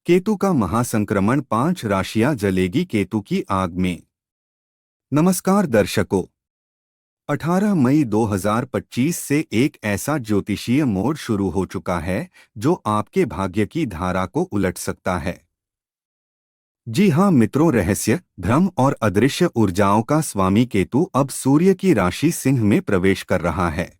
केतु का महासंक्रमण 5 राशियां जलेगी केतु की आग में। नमस्कार दर्शकों, 18 मई 2025 से एक ऐसा ज्योतिषीय मोड़ शुरू हो चुका है जो आपके भाग्य की धारा को उलट सकता है। जी हां मित्रों, रहस्य, भ्रम और अदृश्य ऊर्जाओं का स्वामी केतु अब सूर्य की राशि सिंह में प्रवेश कर रहा है।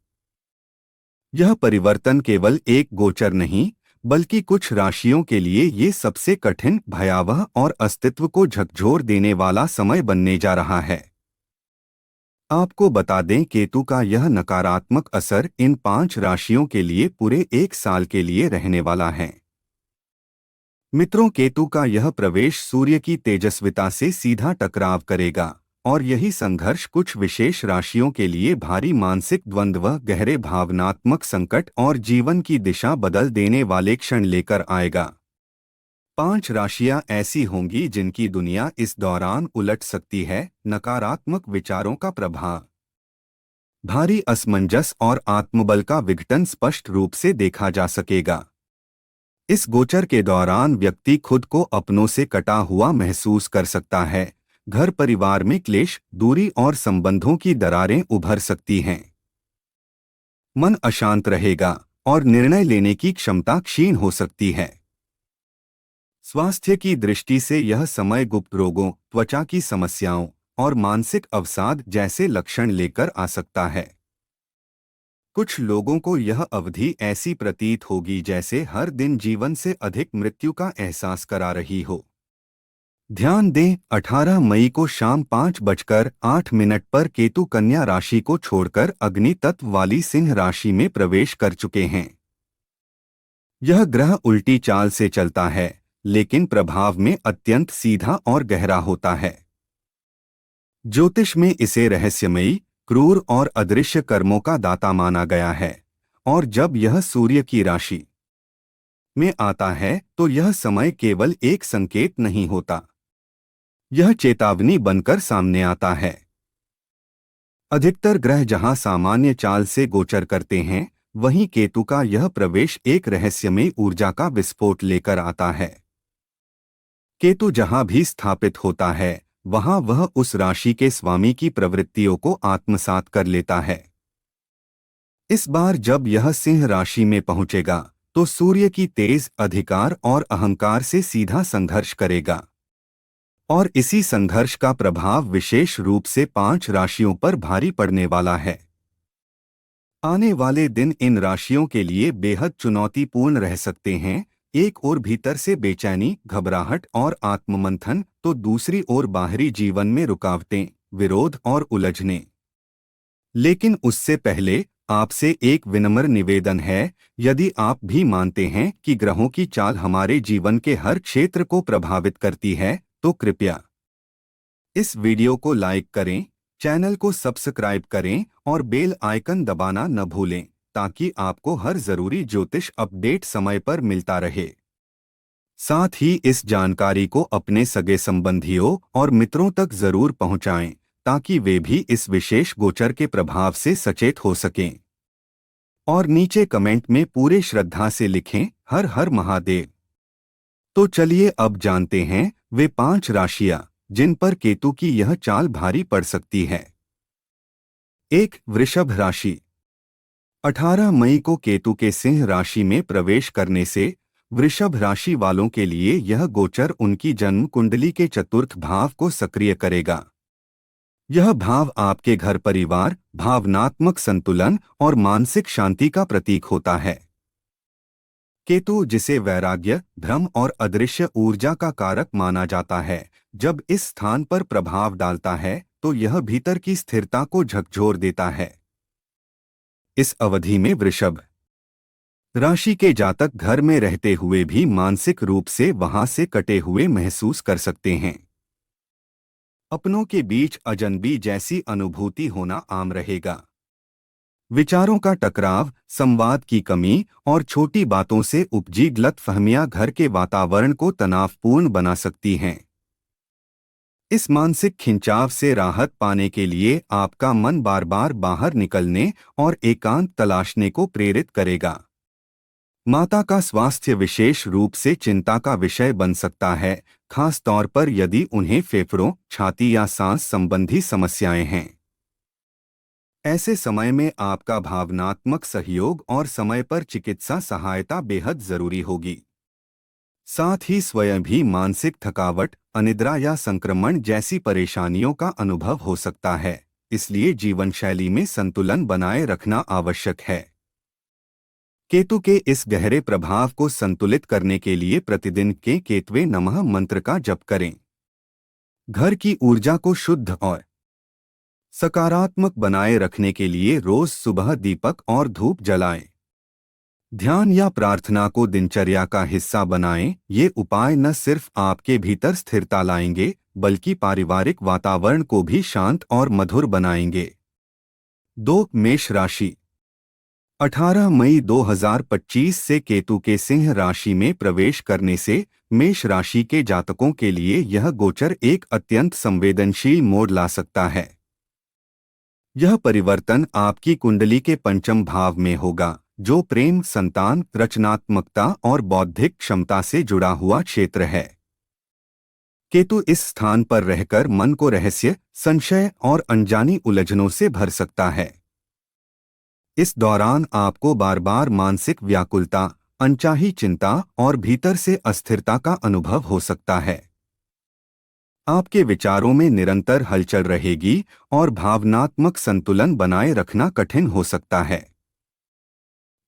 यह परिवर्तन केवल एक गोचर नहीं, बल्कि कुछ राशियों के लिए ये सबसे कठिन, भयावह और अस्तित्व को झकझोर देने वाला समय बनने जा रहा है। आपको बता दें, केतु का यह नकारात्मक असर इन 5 राशियों के लिए पूरे 1 साल के लिए रहने वाला है। मित्रों, केतु का यह प्रवेश सूर्य की तेजस्विता से सीधा टकराव करेगा और यही संघर्ष कुछ विशेष राशियों के लिए भारी मानसिक द्वंद्व, गहरे भावनात्मक संकट और जीवन की दिशा बदल देने वाले क्षण लेकर आएगा। 5 राशियां ऐसी होंगी जिनकी दुनिया इस दौरान उलट सकती है। नकारात्मक विचारों का प्रभाव, भारी असमंजस और आत्मबल का विघटन स्पष्ट रूप से देखा जा सकेगा। इस गोचर के दौरान व्यक्ति खुद को अपनों से कटा हुआ महसूस कर सकता है। घर परिवार में क्लेश, दूरी और संबंधों की दरारें उभर सकती हैं। मन अशांत रहेगा और निर्णय लेने की क्षमता क्षीण हो सकती है। स्वास्थ्य की दृष्टि से यह समय गुप्त रोगों, त्वचा की समस्याओं और मानसिक अवसाद जैसे लक्षण लेकर आ सकता है। कुछ लोगों को यह अवधि ऐसी प्रतीत होगी जैसे हर दिन जीवन से अधिक मृत्यु का एहसास करा रही हो। ध्यान दें, 18 मई को शाम 5:08 पर केतु कन्या राशि को छोड़कर अग्नि तत्व वाली सिंह राशि में प्रवेश कर चुके हैं। यह ग्रह उल्टी चाल से चलता है, लेकिन प्रभाव में अत्यंत सीधा और गहरा होता है। ज्योतिष में इसे रहस्यमयी, क्रूर और अदृश्य कर्मों का दाता माना गया है, और जब यह सूर्य की राशि में आता है तो यह समय केवल एक संकेत नहीं होता, यह चेतावनी बनकर सामने आता है। अधिकतर ग्रह जहां सामान्य चाल से गोचर करते हैं, वहीं केतु का यह प्रवेश एक रहस्यमय ऊर्जा का विस्फोट लेकर आता है। केतु जहां भी स्थापित होता है, वहां वह उस राशि के स्वामी की प्रवृत्तियों को आत्मसात कर लेता है। इस बार जब यह सिंह राशि में पहुंचेगा, तो सूर्य की तेज अधिकार और अहंकार से सीधा संघर्ष करेगा, और इसी संघर्ष का प्रभाव विशेष रूप से 5 राशियों पर भारी पड़ने वाला है। आने वाले दिन इन राशियों के लिए बेहद चुनौतीपूर्ण रह सकते हैं। एक ओर भीतर से बेचैनी, घबराहट और आत्ममंथन, तो दूसरी ओर बाहरी जीवन में रुकावटें, विरोध और उलझने। लेकिन उससे पहले आपसे एक विनम्र निवेदन है। यदि आप भी मानते हैं कि ग्रहों की चाल हमारे जीवन के हर क्षेत्र को प्रभावित करती है, तो कृपया इस वीडियो को लाइक करें, चैनल को सब्सक्राइब करें और बेल आइकन दबाना न भूलें, ताकि आपको हर जरूरी ज्योतिष अपडेट समय पर मिलता रहे। साथ ही इस जानकारी को अपने सगे संबंधियों और मित्रों तक जरूर पहुंचाएं, ताकि वे भी इस विशेष गोचर के प्रभाव से सचेत हो सकें। और नीचे कमेंट में पूरे श्रद्धा से लिखें, हर हर महादेव। तो चलिए अब जानते हैं वे 5 राशियां जिन पर केतु की यह चाल भारी पड़ सकती है। 1. वृषभ राशि। 18 मई को केतु के सिंह राशि में प्रवेश करने से वृषभ राशि वालों के लिए यह गोचर उनकी जन्म कुंडली के चतुर्थ भाव को सक्रिय करेगा। यह भाव आपके घर परिवार, भावनात्मक संतुलन और मानसिक शांति का प्रतीक होता है। केतु, जिसे वैराग्य, भ्रम और अदृश्य ऊर्जा का कारक माना जाता है, जब इस स्थान पर प्रभाव डालता है तो यह भीतर की स्थिरता को झकझोर देता है। इस अवधि में वृषभ राशि के जातक घर में रहते हुए भी मानसिक रूप से वहां से कटे हुए महसूस कर सकते हैं। अपनों के बीच अजनबी जैसी अनुभूति होना आम रहेगा। विचारों का टकराव, संवाद की कमी और छोटी बातों से उपजी गलतफहमियां घर के वातावरण को तनावपूर्ण बना सकती हैं। इस मानसिक खिंचाव से राहत पाने के लिए आपका मन बार बार बाहर निकलने और एकांत तलाशने को प्रेरित करेगा। माता का स्वास्थ्य विशेष रूप से चिंता का विषय बन सकता है, खास तौर पर यदि उन्हें फेफड़ों, छाती या सांस संबंधी समस्याएं हैं। ऐसे समय में आपका भावनात्मक सहयोग और समय पर चिकित्सा सहायता बेहद जरूरी होगी। साथ ही स्वयं भी मानसिक थकावट, अनिद्रा या संक्रमण जैसी परेशानियों का अनुभव हो सकता है, इसलिए जीवन शैली में संतुलन बनाए रखना आवश्यक है। केतु के इस गहरे प्रभाव को संतुलित करने के लिए प्रतिदिन के केतवे नमः मंत्र का जप करें। घर की ऊर्जा को शुद्ध और सकारात्मक बनाए रखने के लिए रोज सुबह दीपक और धूप जलाएं। ध्यान या प्रार्थना को दिनचर्या का हिस्सा बनाएं। ये उपाय न सिर्फ आपके भीतर स्थिरता लाएंगे, बल्कि पारिवारिक वातावरण को भी शांत और मधुर बनाएंगे। 2. मेष राशि। 18 मई 2025 से केतु के सिंह राशि में प्रवेश करने से मेष राशि के जातकों के लिए यह गोचर एक अत्यंत संवेदनशील मोड़ ला सकता है। यह परिवर्तन आपकी कुंडली के पंचम भाव में होगा, जो प्रेम, संतान, रचनात्मकता और बौद्धिक क्षमता से जुड़ा हुआ क्षेत्र है। केतु इस स्थान पर रहकर मन को रहस्य, संशय और अनजानी उलझनों से भर सकता है। इस दौरान आपको बार बार मानसिक व्याकुलता, अनचाही चिंता और भीतर से अस्थिरता का अनुभव हो सकता है। आपके विचारों में निरंतर हलचल रहेगी और भावनात्मक संतुलन बनाए रखना कठिन हो सकता है।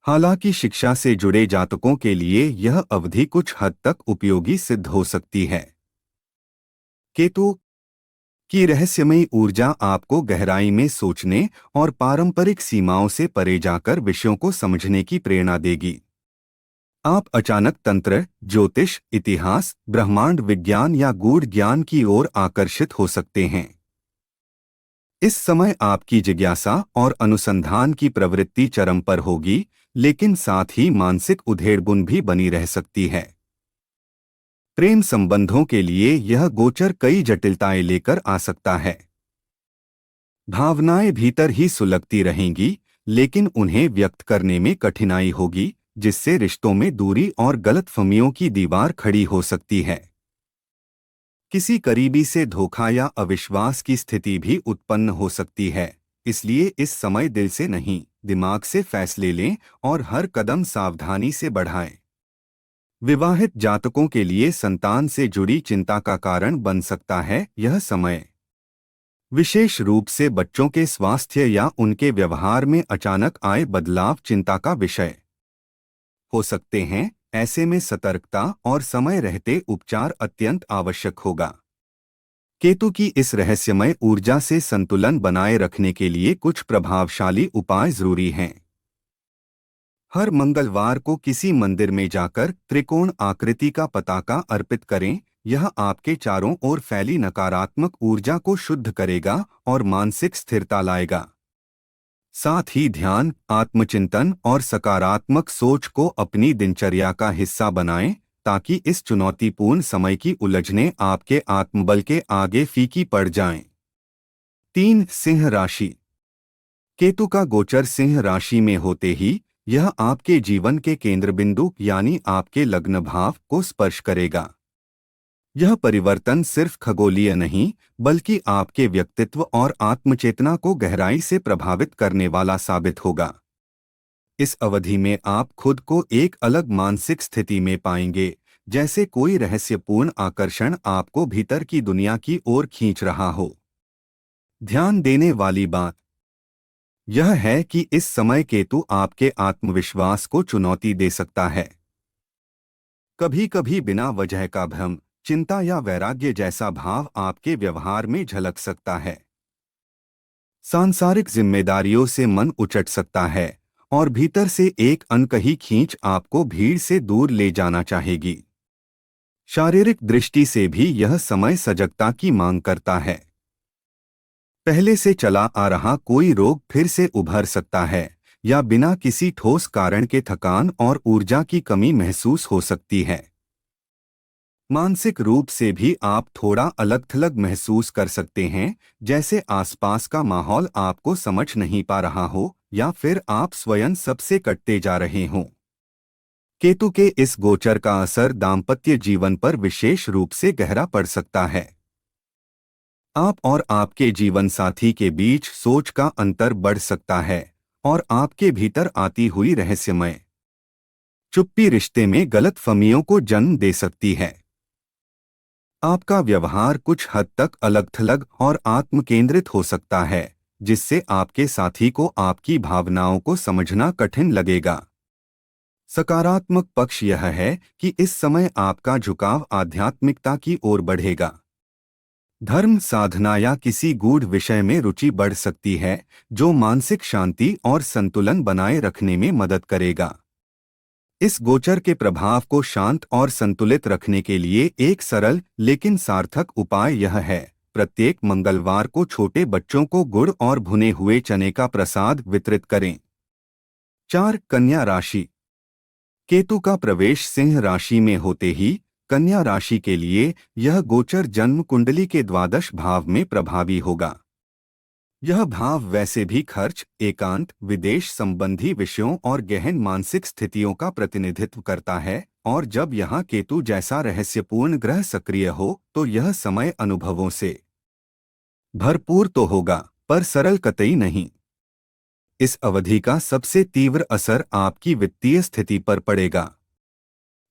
हालांकि शिक्षा से जुड़े जातकों के लिए यह अवधि कुछ हद तक उपयोगी सिद्ध हो सकती है। केतु की रहस्यमयी ऊर्जा आपको गहराई में सोचने और पारंपरिक सीमाओं से परे जाकर विषयों को समझने की प्रेरणा देगी। आप अचानक तंत्र, ज्योतिष, इतिहास, ब्रह्मांड विज्ञान या गूढ़ ज्ञान की ओर आकर्षित हो सकते हैं। इस समय आपकी जिज्ञासा और अनुसंधान की प्रवृत्ति चरम पर होगी, लेकिन साथ ही मानसिक उधेड़बुन भी बनी रह सकती है। प्रेम संबंधों के लिए यह गोचर कई जटिलताएं लेकर आ सकता है। भावनाएं भीतर ही सुलगती रहेंगी, लेकिन उन्हें व्यक्त करने में कठिनाई होगी, जिससे रिश्तों में दूरी और गलतफहमियों की दीवार खड़ी हो सकती है। किसी करीबी से धोखा या अविश्वास की स्थिति भी उत्पन्न हो सकती है, इसलिए इस समय दिल से नहीं, दिमाग से फैसले लें और हर कदम सावधानी से बढ़ाएं। विवाहित जातकों के लिए संतान से जुड़ी चिंता का कारण बन सकता है यह समय। विशेष रूप से बच्चों के स्वास्थ्य या उनके व्यवहार में अचानक आए बदलाव चिंता का विषय हो सकते हैं। ऐसे में सतर्कता और समय रहते उपचार अत्यंत आवश्यक होगा। केतु की इस रहस्यमय ऊर्जा से संतुलन बनाए रखने के लिए कुछ प्रभावशाली उपाय जरूरी हैं। हर मंगलवार को किसी मंदिर में जाकर त्रिकोण आकृति का पताका अर्पित करें। यह आपके चारों ओर फैली नकारात्मक ऊर्जा को शुद्ध करेगा और मानसिक स्थिरता लाएगा। साथ ही ध्यान, आत्मचिंतन और सकारात्मक सोच को अपनी दिनचर्या का हिस्सा बनाएं, ताकि इस चुनौतीपूर्ण समय की उलझनें आपके आत्मबल के आगे फीकी पड़ जाएं। 3. सिंह राशि। केतु का गोचर सिंह राशि में होते ही यह आपके जीवन के केंद्र बिंदु यानी आपके लग्न भाव को स्पर्श करेगा। यह परिवर्तन सिर्फ खगोलीय नहीं, बल्कि आपके व्यक्तित्व और आत्मचेतना को गहराई से प्रभावित करने वाला साबित होगा। इस अवधि में आप खुद को एक अलग मानसिक स्थिति में पाएंगे, जैसे कोई रहस्यपूर्ण आकर्षण आपको भीतर की दुनिया की ओर खींच रहा हो। ध्यान देने वाली बात यह है कि इस समय केतु आपके आत्मविश्वास को चुनौती दे सकता है। कभी-कभी बिना वजह का भ्रम, चिंता या वैराग्य जैसा भाव आपके व्यवहार में झलक सकता है। सांसारिक जिम्मेदारियों से मन उचट सकता है और भीतर से एक अनकही खींच आपको भीड़ से दूर ले जाना चाहेगी। शारीरिक दृष्टि से भी यह समय सजगता की मांग करता है। पहले से चला आ रहा कोई रोग फिर से उभर सकता है या बिना किसी ठोस कारण के थकान और ऊर्जा की कमी महसूस हो सकती है। मानसिक रूप से भी आप थोड़ा अलग-थलग महसूस कर सकते हैं, जैसे आसपास का माहौल आपको समझ नहीं पा रहा हो या फिर आप स्वयं सबसे कटते जा रहे हों। केतु के इस गोचर का असर दाम्पत्य जीवन पर विशेष रूप से गहरा पड़ सकता है। आप और आपके जीवन साथी के बीच सोच का अंतर बढ़ सकता है और आपके भीतर आती हुई रहस्यमय चुप्पी रिश्ते में गलतफहमियों को जन्म दे सकती है। आपका व्यवहार कुछ हद तक अलग-थलग और आत्मकेंद्रित हो सकता है, जिससे आपके साथी को आपकी भावनाओं को समझना कठिन लगेगा। सकारात्मक पक्ष यह है कि इस समय आपका झुकाव आध्यात्मिकता की ओर बढ़ेगा। धर्म साधना या किसी गूढ़ विषय में रुचि बढ़ सकती है, जो मानसिक शांति और संतुलन बनाए रखने में मदद करेगा। इस गोचर के प्रभाव को शांत और संतुलित रखने के लिए एक सरल लेकिन सार्थक उपाय यह है: प्रत्येक मंगलवार को छोटे बच्चों को गुड़ और भुने हुए चने का प्रसाद वितरित करें। 4. कन्या राशि। केतु का प्रवेश सिंह राशि में होते ही कन्या राशि के लिए यह गोचर जन्म कुंडली के द्वादश भाव में प्रभावी होगा। यह भाव वैसे भी खर्च, एकांत, विदेश संबंधी विषयों और गहन मानसिक स्थितियों का प्रतिनिधित्व करता है, और जब यहाँ केतु जैसा रहस्यपूर्ण ग्रह सक्रिय हो तो यह समय अनुभवों से भरपूर तो होगा, पर सरल कतई नहीं। इस अवधि का सबसे तीव्र असर आपकी वित्तीय स्थिति पर पड़ेगा।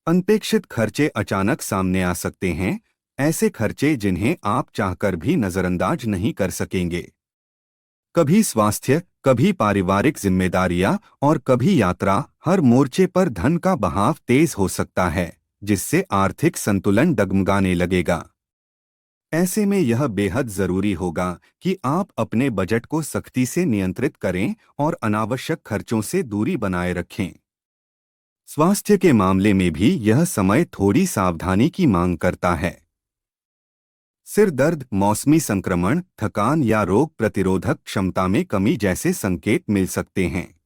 अनपेक्षित खर्चे अचानक सामने आ सकते हैं, ऐसे खर्चे जिन्हें आप चाहकर भी नजरअंदाज नहीं कर सकेंगे। कभी स्वास्थ्य, कभी पारिवारिक जिम्मेदारियां और कभी यात्रा, हर मोर्चे पर धन का बहाव तेज हो सकता है, जिससे आर्थिक संतुलन डगमगाने लगेगा। ऐसे में यह बेहद जरूरी होगा कि आप अपने बजट को सख्ती से नियंत्रित करें और अनावश्यक खर्चों से दूरी बनाए रखें। स्वास्थ्य के मामले में भी यह समय थोड़ी सावधानी की मांग करता है। सिर दर्द, मौसमी संक्रमण, थकान या रोग प्रतिरोधक क्षमता में कमी जैसे संकेत मिल सकते हैं।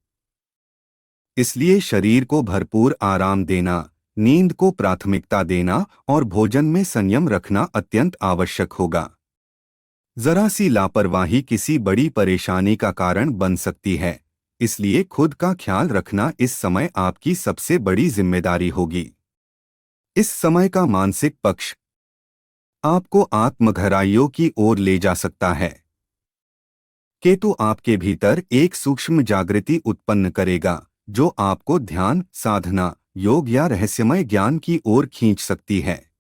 इसलिए शरीर को भरपूर आराम देना, नींद को प्राथमिकता देना और भोजन में संयम रखना अत्यंत आवश्यक होगा। जरा सी लापरवाही किसी बड़ी परेशानी का कारण बन सकती है, इसलिए खुद का ख्याल रखना इस समय आपकी सबसे बड़ी जिम्मेदारी होगी। इस समय का मानसिक पक्ष आपको आत्मगहराइयों की ओर ले जा सकता है। केतु आपके भीतर एक सूक्ष्म जागृति उत्पन्न करेगा, जो आपको ध्यान, साधना, योग या रहस्यमय ज्ञान की ओर खींच सकती है।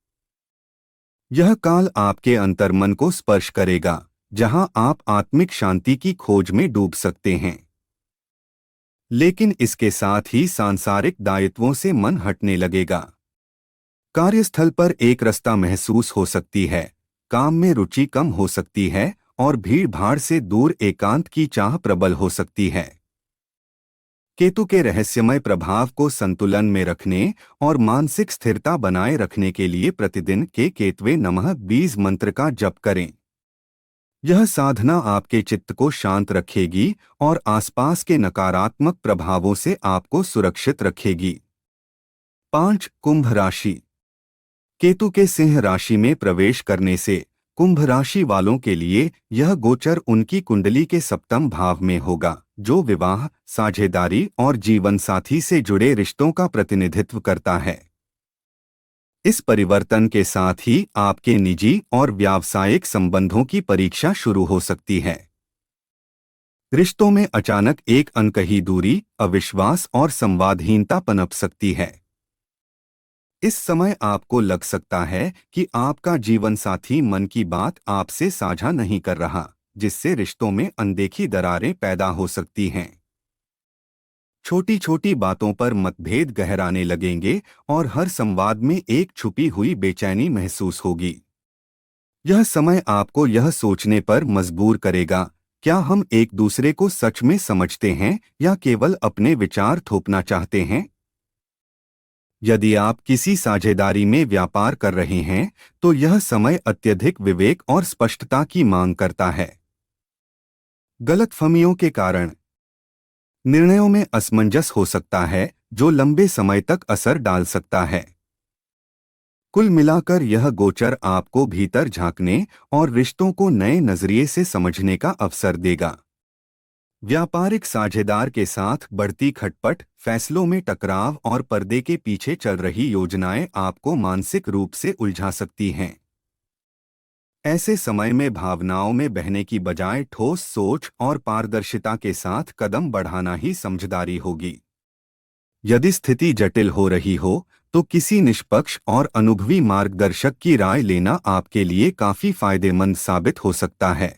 यह काल आपके अंतर्मन को स्पर्श करेगा, जहां आप आत्मिक शांति की खोज में डूब सकते हैं। लेकिन इसके साथ ही सांसारिक दायित्वों से मन हटने लगेगा। कार्यस्थल पर एक रास्ता महसूस हो सकती है, काम में रुचि कम हो सकती है और भीड़-भाड़ से दूर एकांत की चाह प्रबल हो सकती है। केतु के रहस्यमय प्रभाव को संतुलन में रखने और मानसिक स्थिरता बनाए रखने के लिए प्रतिदिन के केतवे नमः बीज मंत्र का जप करें। यह साधना आपके चित्त को शांत रखेगी और आसपास के नकारात्मक प्रभावों से आपको सुरक्षित रखेगी। 5. कुंभ राशि। केतु के सिंह राशि में प्रवेश करने से कुंभ राशि वालों के लिए यह गोचर उनकी कुंडली के सप्तम भाव में होगा, जो विवाह, साझेदारी और जीवन साथी से जुड़े रिश्तों का प्रतिनिधित्व करता है। इस परिवर्तन के साथ ही आपके निजी और व्यावसायिक संबंधों की परीक्षा शुरू हो सकती है। रिश्तों में अचानक एक अनकही दूरी, अविश्वास और संवादहीनता पनप सकती है। इस समय आपको लग सकता है कि आपका जीवन साथी मन की बात आपसे साझा नहीं कर रहा, जिससे रिश्तों में अनदेखी दरारें पैदा हो सकती हैं। छोटी छोटी बातों पर मतभेद गहराने लगेंगे और हर संवाद में एक छुपी हुई बेचैनी महसूस होगी। यह समय आपको यह सोचने पर मजबूर करेगा, क्या हम एक दूसरे को सच में समझते हैं या केवल अपने विचार थोपना चाहते हैं? यदि आप किसी साझेदारी में व्यापार कर रहे हैं, तो यह समय अत्यधिक विवेक और स्पष्टता की मांग करता है। गलतफहमियों के कारण निर्णयों में असमंजस हो सकता है, जो लंबे समय तक असर डाल सकता है। कुल मिलाकर यह गोचर आपको भीतर झांकने और रिश्तों को नए नजरिए से समझने का अवसर देगा। व्यापारिक साझेदार के साथ बढ़ती खटपट, फैसलों में टकराव और पर्दे के पीछे चल रही योजनाएं आपको मानसिक रूप से उलझा सकती हैं। ऐसे समय में भावनाओं में बहने की बजाय ठोस सोच और पारदर्शिता के साथ कदम बढ़ाना ही समझदारी होगी। यदि स्थिति जटिल हो रही हो तो किसी निष्पक्ष और अनुभवी मार्गदर्शक की राय लेना आपके लिए काफी फायदेमंद साबित हो सकता है।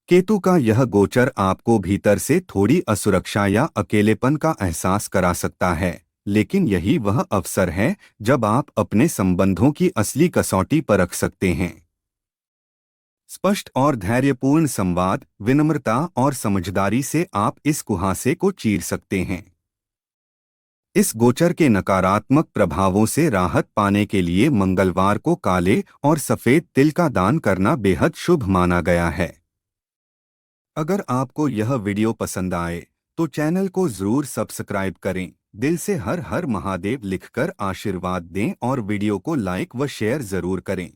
केतु का यह गोचर आपको भीतर से थोड़ी असुरक्षा या अकेलेपन का एहसास करा सकता है, लेकिन यही वह अवसर है जब आप अपने संबंधों की असली कसौटी परख सकते हैं। स्पष्ट और धैर्यपूर्ण संवाद, विनम्रता और समझदारी से आप इस कुहासे को चीर सकते हैं। इस गोचर के नकारात्मक प्रभावों से राहत पाने के लिए मंगलवार को काले और सफेद तिल का दान करना बेहद शुभ माना गया है। अगर आपको यह वीडियो पसंद आए तो चैनल को जरूर सब्सक्राइब करें। दिल से हर हर महादेव लिखकर आशीर्वाद दें और वीडियो को लाइक व शेयर जरूर करें।